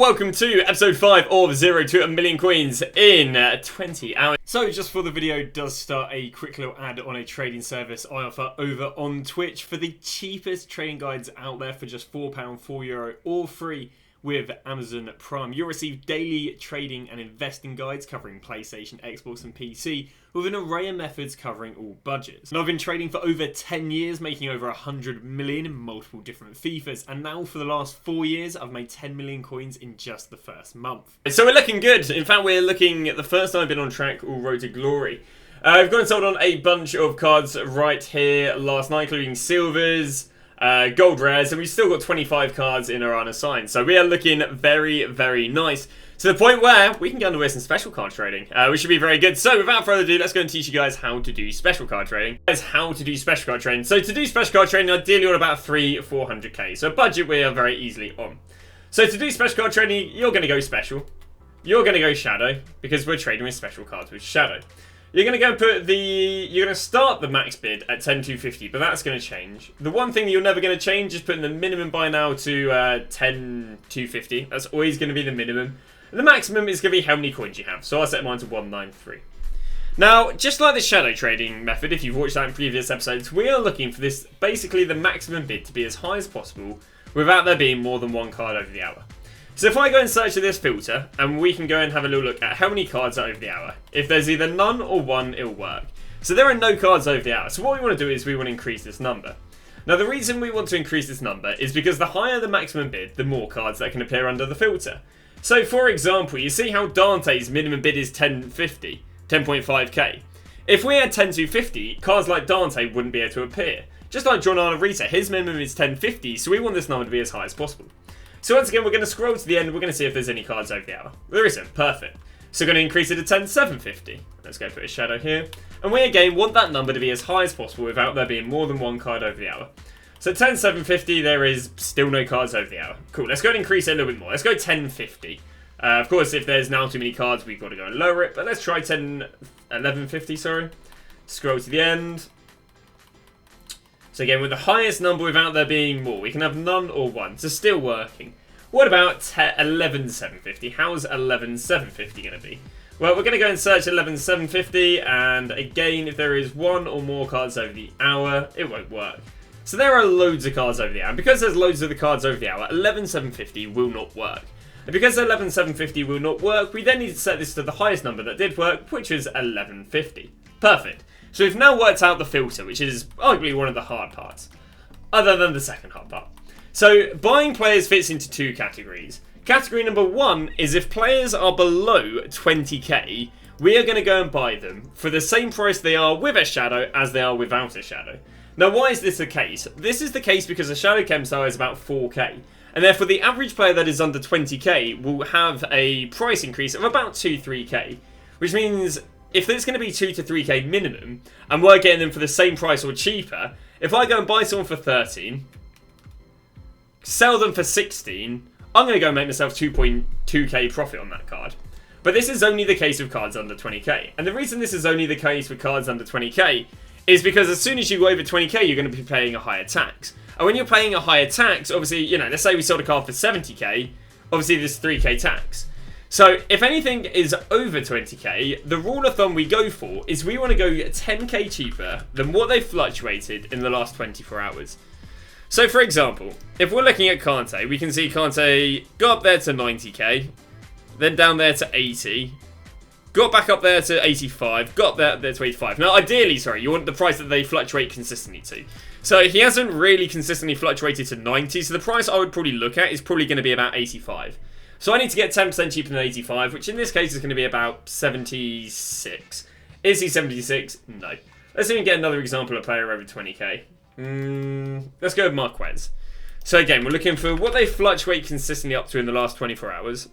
Welcome to episode 5 of 0 to a Million Coins in 20 hours. So just before the video does start, a quick little ad on a trading service I offer over on Twitch for the cheapest trading guides out there for just £4, €4, all free with Amazon Prime. You'll receive daily trading and investing guides covering PlayStation, Xbox and PC with an array of methods covering all budgets. And I've been trading for over 10 years, making over 100 million in multiple different FIFAs, and now for the last 4 years I've made 10 million coins in just the first month. So we're looking good. In fact, we're looking at the first time I've been on track, all road to glory. I've gone and sold on a bunch of cards right here last night, including silvers, gold rares, and we've still got 25 cards in our unassigned. So we are looking very, very nice. To the point where we can go underway some special card trading, which should be very good. So without further ado, let's go and teach you guys how to do special card trading. So to do special card trading, ideally on about 300-400k. So a budget we are very easily on. So to do special card trading, you're going to go special. You're going to go shadow, because we're trading with special cards with shadow. You're going to go and put you're going to start the max bid at 10,250, but that's going to change. The one thing that you're never going to change is putting the minimum buy now to 10,250. That's always going to be the minimum. And the maximum is going to be how many coins you have. So I'll set mine to 193. Now, just like the shadow trading method, if you've watched that in previous episodes, we are looking for this, basically the maximum bid to be as high as possible without there being more than one card over the hour. So if I go and search for this filter, and we can go and have a little look at how many cards are over the hour. If there's either none or one, it'll work. So there are no cards over the hour. So what we want to do is we want to increase this number. Now the reason we want to increase this number is because the higher the maximum bid, the more cards that can appear under the filter. So for example, you see how Dante's minimum bid is 10.50, 10.5k. If we had 10.250, cards like Dante wouldn't be able to appear. Just like Giornano Rita, his minimum is 10.50, so we want this number to be as high as possible. So once again, we're going to scroll to the end, we're going to see if there's any cards over the hour. There isn't, perfect. So we're going to increase it to 10.750. Let's go put a shadow here. And we again want that number to be as high as possible without there being more than one card over the hour. So 10.750, there is still no cards over the hour. Cool, let's go and increase it a little bit more. Let's go 10.50. Of course, if there's now too many cards, we've got to go and lower it. But let's try 11.50, sorry. Scroll to the end. So again, with the highest number without there being more, we can have none or one. So still working. What about 11.750? How's 11.750 going to be? Well, we're going to go and search 11.750, and again, if there is one or more cards over the hour, it won't work. So there are loads of cards over the hour. And because there's loads of the cards over the hour, 11.750 will not work. And because 11.750 will not work, we then need to set this to the highest number that did work, which is 11.50. Perfect. So we've now worked out the filter, which is arguably one of the hard parts, other than the second hard part. So buying players fits into two categories. Category number one is if players are below 20k, we are going to go and buy them for the same price they are with a shadow as they are without a shadow. Now, why is this the case? This is the case because a shadow chem style is about 4k. And therefore, the average player that is under 20k will have a price increase of about 2-3k. Which means if there's going to be 2 to 3k minimum, and we're getting them for the same price or cheaper, if I go and buy someone for 13, sell them for 16, I'm going to go and make myself 2.2k profit on that card. But this is only the case with cards under 20k. And the reason this is only the case with cards under 20k is because as soon as you go over 20k, you're going to be paying a higher tax. And when you're paying a higher tax, obviously, you know, let's say we sold a card for 70k, obviously there's 3k tax. So if anything is over 20k, the rule of thumb we go for is we want to go 10k cheaper than what they've fluctuated in the last 24 hours. So for example, if we're looking at Kante, we can see Kante got up there to 90k, then down there to 80, got back up there to 85, got up there to 85. Now ideally, sorry, you want the price that they fluctuate consistently to. So he hasn't really consistently fluctuated to 90, so the price I would probably look at is probably going to be about 85. So I need to get 10% cheaper than 85, which in this case is going to be about 76. Is he 76? No. Let's even get another example of player over 20k. Let's go with Marquez. So again, we're looking for what they fluctuate consistently up to in the last 24 hours.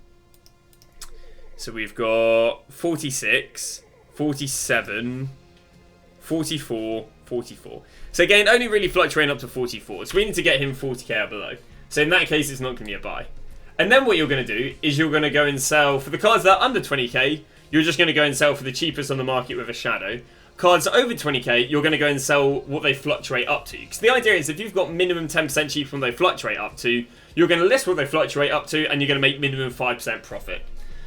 So we've got 46, 47, 44, 44. So again, only really fluctuating up to 44. So we need to get him 40k or below. So in that case, it's not going to be a buy. And then what you're going to do is you're going to go and sell for the cards that are under 20k. You're just going to go and sell for the cheapest on the market with a shadow. cards over 20k, you're going to go and sell what they fluctuate up to. Because the idea is if you've got minimum 10% cheaper than they fluctuate up to, you're going to list what they fluctuate up to and you're going to make minimum 5% profit.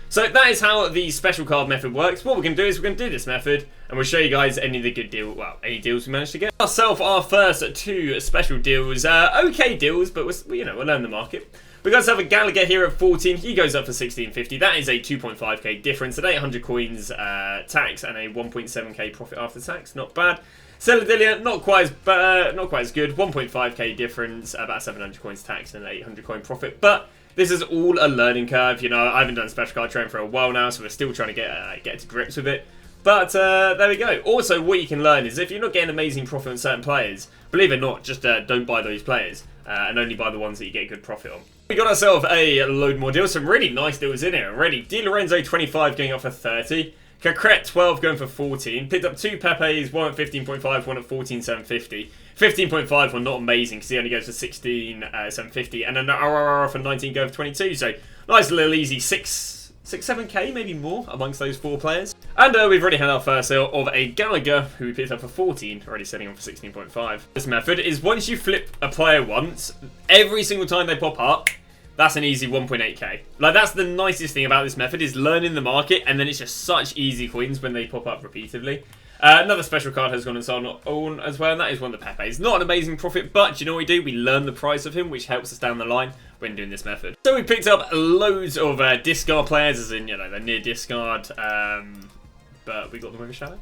So that is how the special card method works. What we're going to do is we're going to do this method and we'll show you guys any of the good deals, well, any deals we managed to get. Ourselves our first 2 special deals, okay deals, but we'll learn the market. We got ourselves a Gallagher here at 14. He goes up for 1650. That is a 2.5k difference, an 800 coins tax and a 1.7k profit after tax. Not bad. Celadilia, not quite as good. 1.5k difference, about 700 coins tax and an 800 coin profit. But this is all a learning curve. I haven't done special card trading for a while now, so we're still trying to get to grips with it. But there we go. Also, what you can learn is if you're not getting amazing profit on certain players, believe it or not, just don't buy those players and only buy the ones that you get good profit on. We got ourselves a load more deals. Some really nice deals in here already. Di Lorenzo 25 going up for 30. Cacret 12 going for 14. Picked up 2 Pepes, one at 15.5, one at 14,750. 15.5 were not amazing because he only goes for 16,750. And an RRR for 19 going for 22. So nice little easy 7k, maybe more amongst those 4 players. And we've already had our first sale of a Gallagher, who we picked up for 14, already selling on for 16.5. This method is once you flip a player once, every single time they pop up, that's an easy 1.8k. Like, that's the nicest thing about this method, is learning the market, and then it's just such easy coins when they pop up repeatedly. Another special card has gone and sold on as well, and that is one of the Pepes. Not an amazing profit, but do you know what we do? We learn the price of him, which helps us down the line when doing this method. So we picked up loads of discard players, as in, they're near discard, but we got them with a shadow.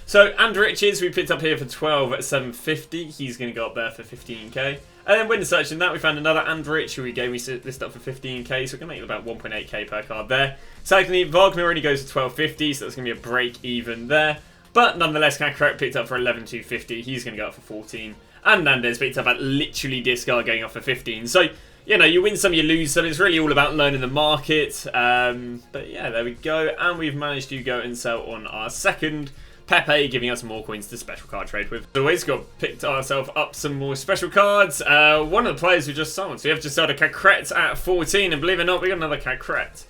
So, Andriches, we picked up here for 12 at 750. He's going to go up there for 15k. And then when searching that, we found another Andrich who we list up for 15k, so we're going to make about 1.8k per card there. Secondly, Wagner already goes to 1250, so that's going to be a break even there. But nonetheless, Kakarot picked up for 11,250. He's going to go up for 14. And Nandez picked up at literally discard, going up for 15. So, you win some, you lose some. It's really all about learning the market. But yeah, there we go. And we've managed to go and sell on our second Pepe, giving us more coins to special card trade with. As always, picked ourselves up some more special cards. One of the players we just sold. So we have just sold a Cacret at 14. And believe it or not, we got another Cacret.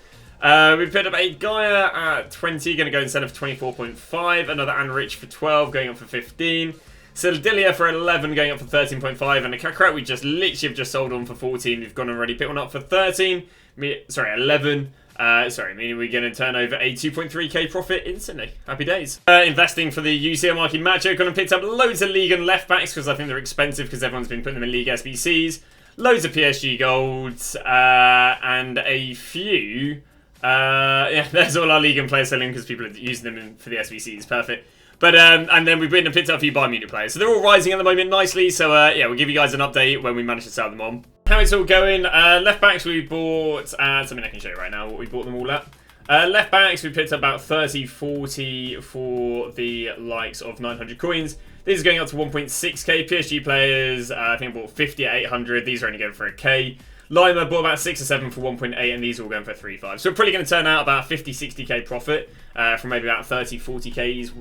We picked up a Gaia at 20, going to go and sell for 24.5. Another Anrich for 12, going up for 15. Sildilia for 11, going up for 13.5. And a Cacret we just literally have just sold on for 14. We've gone and already picked one up for 13. 11. Meaning we're going to turn over a 2.3k profit instantly. Happy days. Investing for the UCL market matchup. Gone and picked up loads of League and left backs because I think they're expensive because everyone's been putting them in League SBCs. Loads of PSG golds and a few. Yeah, there's all our League and players selling because people are using them for the SBCs. Perfect. But and then we've been and picked up a few Bayern players. So they're all rising at the moment nicely. So yeah, we'll give you guys an update when we manage to sell them on. How it's all going. Left backs we bought, something I can show you right now what we bought them all at. Left backs we picked up about 30, 40 for the likes of 900 coins. These are going up to 1.6k. PSG players, I think I bought 50 at 800. These are only going for a k. Lima bought about 6 or 7 for 1.8, and these are all going for 3.5. So we're probably going to turn out about 50, 60k profit from maybe about 30, 40k's,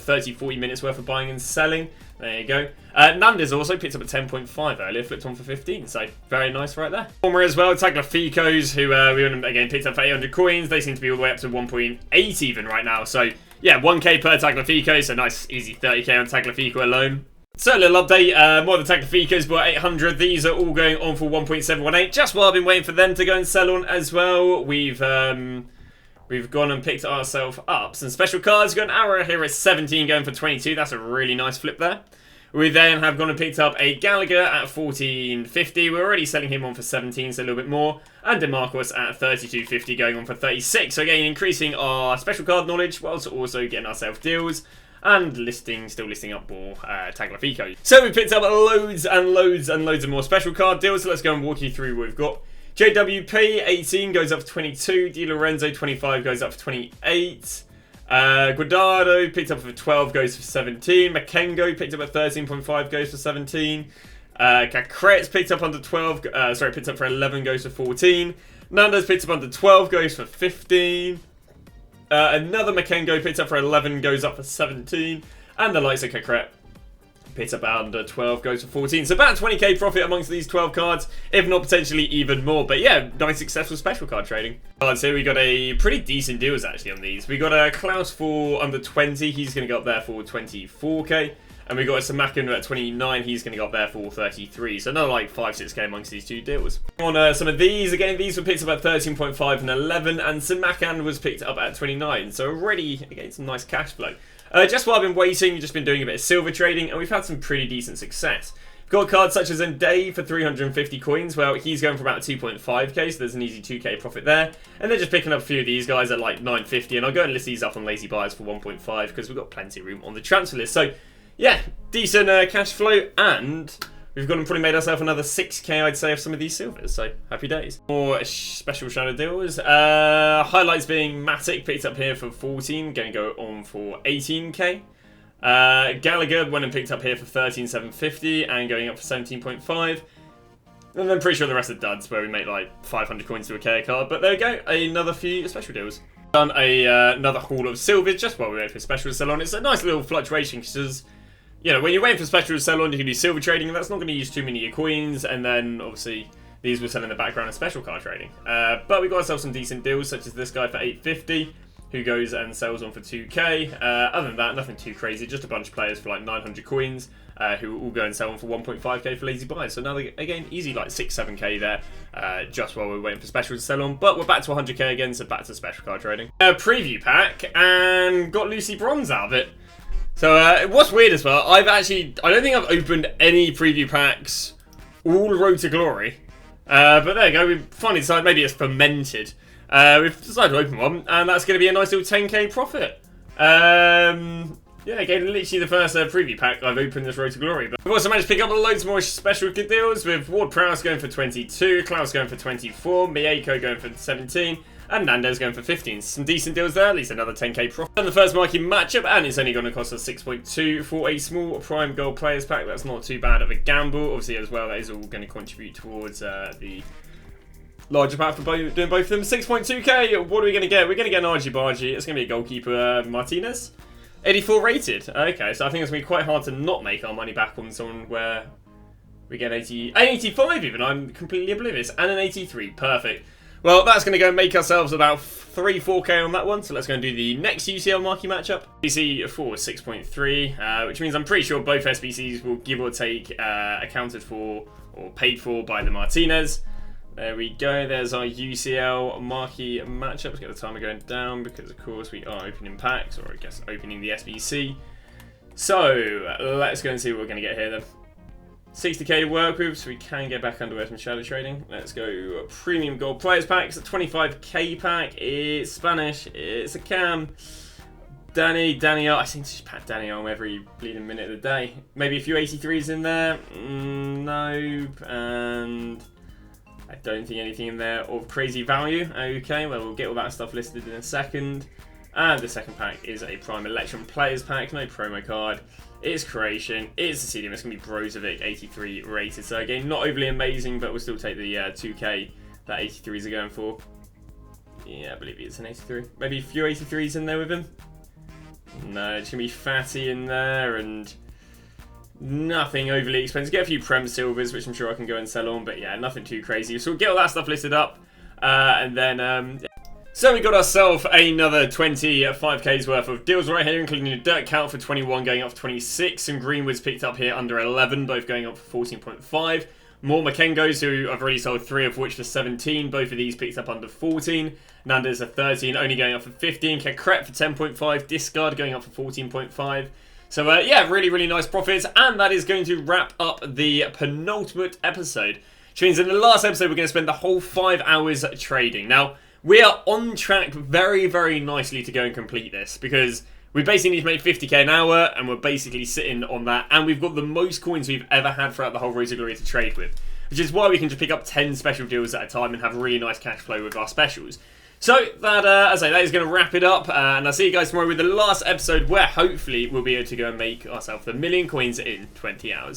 30, 40 minutes worth of buying and selling. There you go. Nandez also picked up at 10.5 earlier, flipped on for 15, so very nice right there. Former as well, Tagliaficos, who we again picked up for 800 coins. They seem to be all the way up to 1.8 even right now. So yeah, 1k per Tagliafico, so nice easy 30k on Tagliafico alone. So a little update, more of the Tagliaficos bought 800. These are all going on for 1.718. Just while I've been waiting for them to go and sell on as well, we've gone and picked ourselves up some special cards. We've got an Arrow here at 17 going for 22. That's a really nice flip there. We then have gone and picked up a Gallagher at 14.50. We're already selling him on for 17, so a little bit more. And DeMarcus at 32.50 going on for 36. So again, increasing our special card knowledge whilst also getting ourselves deals. And still listing up more Tagliafico. So we picked up loads and loads and loads of more special card deals. So let's go and walk you through what we've got. JWP 18 goes up for 22. Di Lorenzo 25 goes up for 28. Guardado picked up for 12, goes for 17. Makengo picked up at 13.5, goes for 17. Cacret picked up under 12, picked up for 11, goes for 14. Nando's picked up under 12, goes for 15. Another Makengo picked up for 11, goes up for 17. And the likes of Cacret picked up under 12, goes for 14. So about 20k profit amongst these 12 cards, if not potentially even more. But yeah, nice successful special card trading. So we got a pretty decent deals actually on these. We got a Klaus for under 20, he's going to go up there for 24k. And we got a Samakin at 29, he's going to go up there for 33. So another like 5-6k amongst these two deals. On some of these, again, these were picked up at 13.5 and 11, and Samakin was picked up at 29. So already, again, some nice cash flow. Just while I've been waiting, just been doing a bit of silver trading, and we've had some pretty decent success. We've got cards such as Day for 350 coins. Well, he's going for about 2.5k, so there's an easy 2k profit there. And then just picking up a few of these guys at like 950, and I'll go and list these up on Lazy Buyers for 1.5 because we've got plenty of room on the transfer list. So yeah, decent cash flow, and we've gone and probably made ourselves another 6k, I'd say, of some of these silvers, so happy days. More special shadow deals. Highlights being Matic, picked up here for 14, going to go on for 18k. Gallagher went and picked up here for 13,750 and going up for 17.5. And then pretty sure the rest of the duds where we make like 500 coins to a K card, but there we go, another few special deals. Done another haul of silvers just while we wait for special to sell on. It's a nice little fluctuation because, you know, when you're waiting for special to sell on, you can do silver trading, and that's not going to use too many of your coins, and then, obviously, these will sell in the background of special card trading. But we got ourselves some decent deals, such as this guy for 850, who goes and sells on for 2k. Other than that, nothing too crazy, just a bunch of players for like 900 coins, who will go and sell on for 1.5k for Lazy Buyers. So another, again, easy like 6-7k there, just while we're waiting for special to sell on. But we're back to 100k again, so back to special card trading. Preview pack, and got Lucy Bronze out of it. So what's weird as well, I don't think I've opened any preview packs all Road to Glory. But there you go, we've finally decided maybe it's fermented. We've decided to open one, and that's going to be a nice little 10k profit. Yeah, again, literally the first preview pack I've opened this Road to Glory. But we've also managed to pick up loads more special good deals, with Ward Prowse going for 22, Klaus going for 24, Mieko going for 17, and Nando's going for 15. Some decent deals there, at least another 10k profit. And the first marquee matchup, and it's only going to cost us 6.2 for a small prime gold players pack. That's not too bad of a gamble. Obviously, as well, that is all going to contribute towards the larger pack for doing both of them. 6.2k, what are we going to get? We're going to get an Argy-Bargy. It's going to be a goalkeeper, Martinez. 84 rated. Okay, so I think it's going to be quite hard to not make our money back on someone where we get 85 even. I'm completely oblivious. And an 83. Perfect. Well, that's going to go and make ourselves about 3-4k on that one. So let's go and do the next UCL marquee matchup. SBC for 6.3, which means I'm pretty sure both SBCs will give or take accounted for or paid for by the Martinez. There we go, there's our UCL marquee matchup. Let's get the timer going down because, of course, we are opening packs, or I guess opening the SBC. So, let's go and see what we're going to get here then. 60k to work with, so we can get back underway from shadow trading. Let's go premium gold players pack. It's a 25k pack. It's Spanish. It's a cam. Daniel. I seem to just pack Daniel every bleeding minute of the day. Maybe a few 83s in there. Nope. And I don't think anything in there of crazy value. Okay, well, we'll get all that stuff listed in a second. And the second pack is a Prime Electron Players pack, no promo card. It's Croatian, it's the CDM, it's going to be Brozovic, 83 rated. So again, not overly amazing, but we'll still take the 2k that 83s are going for. Yeah, I believe it's an 83. Maybe a few 83s in there with him. No, it's going to be Fatty in there, and nothing overly expensive. Get a few Prem Silvers, which I'm sure I can go and sell on, but yeah, nothing too crazy. So we'll get all that stuff listed up, and then so we got ourselves another 25k's worth of deals right here, including a Dirt Count for 21 going up for 26. Some Greenwoods picked up here under 11, both going up for 14.5. More Makengos, who I've already sold 3 of which for 17. Both of these picked up under 14. Nando's a 13, only going up for 15. Kakret for 10.5. Discard going up for 14.5. So yeah, really, really nice profits. And that is going to wrap up the penultimate episode. Which means in the last episode, we're going to spend the whole 5 hours trading. Now, we are on track very, very nicely to go and complete this, because we basically need to make 50k an hour, and we're basically sitting on that, and we've got the most coins we've ever had throughout the whole Road to Glory to trade with, which is why we can just pick up 10 special deals at a time and have really nice cash flow with our specials. So that, as I say, that is going to wrap it up, and I'll see you guys tomorrow with the last episode, where hopefully we'll be able to go and make ourselves 1 million coins in 20 hours.